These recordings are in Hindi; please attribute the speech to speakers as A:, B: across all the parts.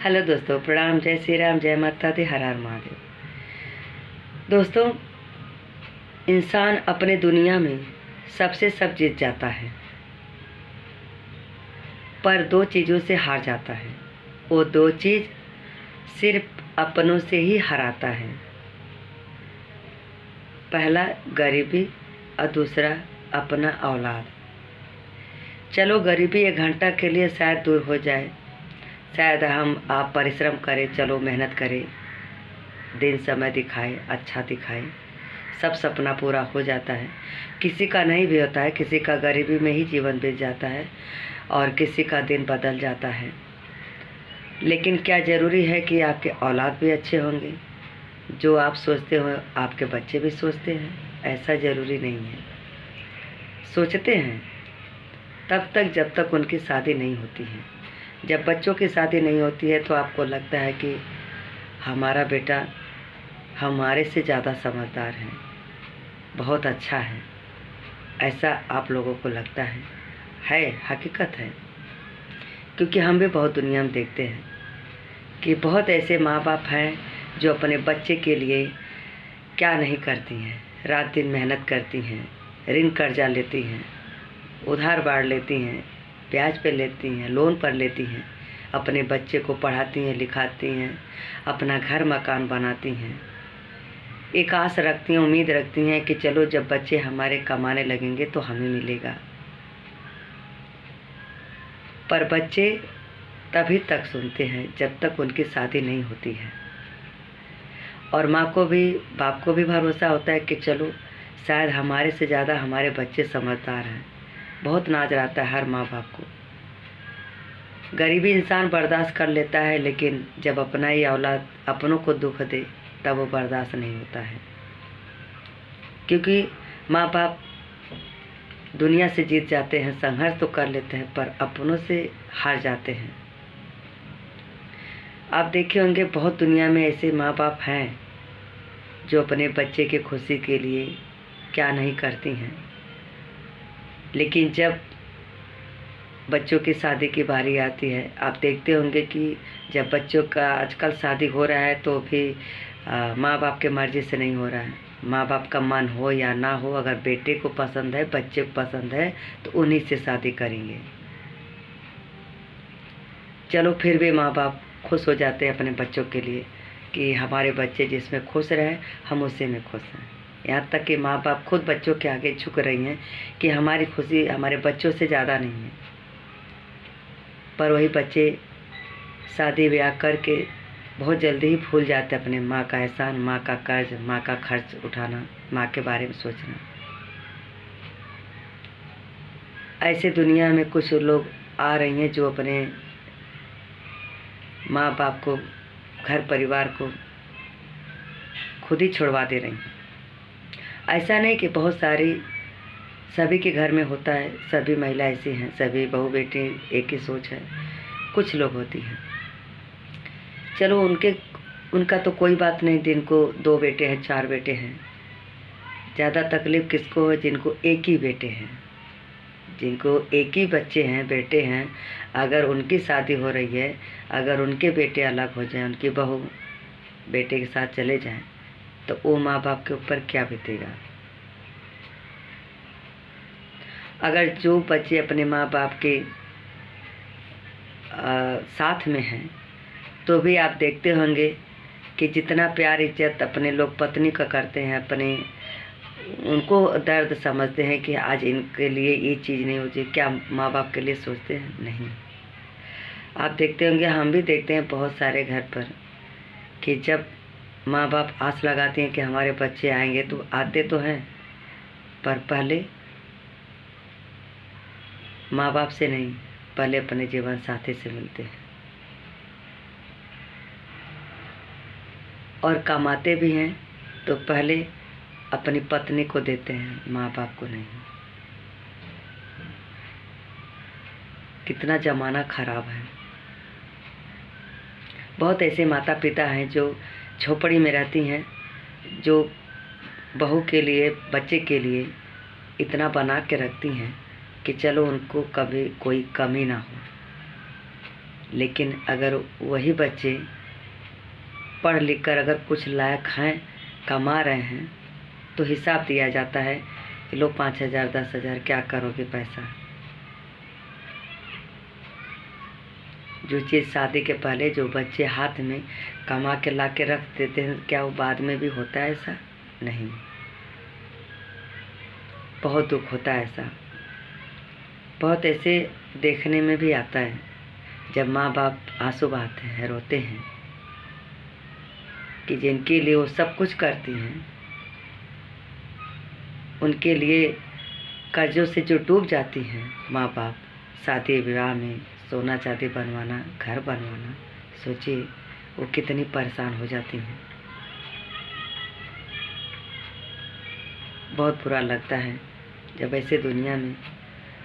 A: हेलो दोस्तों, प्रणाम। जय श्री राम, जय माता दी, हर हर महादेव। दोस्तों, इंसान अपने दुनिया में सबसे सब जीत जाता है, पर दो चीज़ों से हार जाता है। वो दो चीज़ सिर्फ अपनों से ही हराता है। पहला गरीबी और दूसरा अपना औलाद। चलो, गरीबी एक घंटा के लिए शायद दूर हो जाए, शायद आप परिश्रम करें, चलो मेहनत करें, दिन समय दिखाए, अच्छा दिखाए, सब सपना पूरा हो जाता है। किसी का नहीं भी होता है, किसी का गरीबी में ही जीवन बीत जाता है और किसी का दिन बदल जाता है। लेकिन क्या ज़रूरी है कि आपके औलाद भी अच्छे होंगे? जो आप सोचते हो आपके बच्चे भी सोचते हैं? ऐसा ज़रूरी नहीं है। सोचते हैं तब तक जब तक उनकी शादी नहीं होती है। जब बच्चों की शादी नहीं होती है तो आपको लगता है कि हमारा बेटा हमारे से ज़्यादा समझदार है, बहुत अच्छा है। ऐसा आप लोगों को लगता है हकीकत है। क्योंकि हम भी बहुत दुनिया में देखते हैं कि बहुत ऐसे माँ बाप हैं जो अपने बच्चे के लिए क्या नहीं करती हैं, रात दिन मेहनत करती हैं, ऋण कर्जा लेती हैं, उधार बाढ़ लेती हैं, ब्याज पे लेती हैं, लोन पर लेती हैं, अपने बच्चे को पढ़ाती हैं, लिखाती हैं, अपना घर मकान बनाती हैं। एक आस रखती हैं, उम्मीद रखती हैं कि चलो जब बच्चे हमारे कमाने लगेंगे तो हमें मिलेगा। पर बच्चे तभी तक सुनते हैं जब तक उनकी शादी नहीं होती है। और माँ को भी, बाप को भी भरोसा होता है कि चलो शायद हमारे से ज़्यादा हमारे बच्चे समझदार हैं। बहुत नाज रहता है हर माँ बाप को। गरीबी इंसान बर्दाश्त कर लेता है, लेकिन जब अपना ही औलाद अपनों को दुख दे तब वो बर्दाश्त नहीं होता है। क्योंकि माँ बाप दुनिया से जीत जाते हैं, संघर्ष तो कर लेते हैं, पर अपनों से हार जाते हैं। आप देखे होंगे बहुत दुनिया में ऐसे माँ बाप हैं जो अपने बच्चे की खुशी के लिए क्या नहीं करती हैं। लेकिन जब बच्चों की शादी की बारी आती है, आप देखते होंगे कि जब बच्चों का आजकल शादी हो रहा है तो भी माँ बाप के मर्ज़ी से नहीं हो रहा है। माँ बाप का मन हो या ना हो, अगर बेटे को पसंद है, बच्चे को पसंद है तो उन्हीं से शादी करेंगे। चलो, फिर भी माँ बाप खुश हो जाते हैं अपने बच्चों के लिए कि हमारे बच्चे जिसमें खुश रहे हम उसी में खुश हैं। यहाँ तक कि माँ बाप खुद बच्चों के आगे झुक रही हैं कि हमारी खुशी हमारे बच्चों से ज़्यादा नहीं है। पर वही बच्चे शादी ब्याह करके बहुत जल्दी ही भूल जाते अपने माँ का एहसान, माँ का कर्ज, माँ का खर्च उठाना, माँ के बारे में सोचना। ऐसे दुनिया में कुछ लोग आ रही हैं जो अपने माँ बाप को, घर परिवार को खुद ही छुड़वा दे रही हैं। ऐसा नहीं कि बहुत सारी सभी के घर में होता है, सभी महिला ऐसी हैं, सभी बहू बेटी एक ही सोच है। कुछ लोग होती हैं, चलो उनका तो कोई बात नहीं, जिनको 2 बेटे हैं, 4 बेटे हैं। ज़्यादा तकलीफ़ किसको है? जिनको एक ही बेटे हैं, जिनको एक ही बच्चे हैं, बेटे हैं। अगर उनकी शादी हो रही है, अगर उनके बेटे अलग हो जाएं, उनकी बहू बेटे के साथ चले जाएं, तो वो माँ बाप के ऊपर क्या बीतेगा? अगर जो बच्चे अपने माँ बाप के साथ में हैं तो भी आप देखते होंगे कि जितना प्यार इज्जत अपने लोग पत्नी का करते हैं, अपने उनको दर्द समझते हैं कि आज इनके लिए ये चीज़ नहीं होती, क्या माँ बाप के लिए सोचते हैं? नहीं। आप देखते होंगे, हम भी देखते हैं बहुत सारे घर पर कि जब माँ बाप आस लगाते हैं कि हमारे बच्चे आएंगे, तो आते तो हैं, पर पहले माँ बाप से नहीं, पहले अपने जीवन साथी से मिलते हैं। और कमाते भी हैं तो पहले अपनी पत्नी को देते हैं, माँ बाप को नहीं। कितना ज़माना खराब है। बहुत ऐसे माता पिता हैं जो झोपड़ी में रहती हैं, जो बहू के लिए, बच्चे के लिए इतना बना के रखती हैं कि चलो उनको कभी कोई कमी ना हो। लेकिन अगर वही बच्चे पढ़ लिख कर अगर कुछ लायक हैं, कमा रहे हैं, तो हिसाब दिया जाता है कि लो 5,000 10,000 क्या करोगे पैसा। जो चीज़ शादी के पहले जो बच्चे हाथ में कमा के ला के रख देते हैं, क्या वो बाद में भी होता है ऐसा? नहीं। बहुत दुख होता है ऐसा। बहुत ऐसे देखने में भी आता है जब माँ बाप आंसू बहाते हैं, रोते हैं कि जिनके लिए वो सब कुछ करती हैं, उनके लिए कर्जों से जो डूब जाती हैं माँ बाप, शादी विवाह में सोना चांदी बनवाना, घर बनवाना, सोचिए वो कितनी परेशान हो जाती हैं। बहुत बुरा लगता है जब ऐसे दुनिया में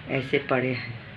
A: ऐसे पड़े हैं।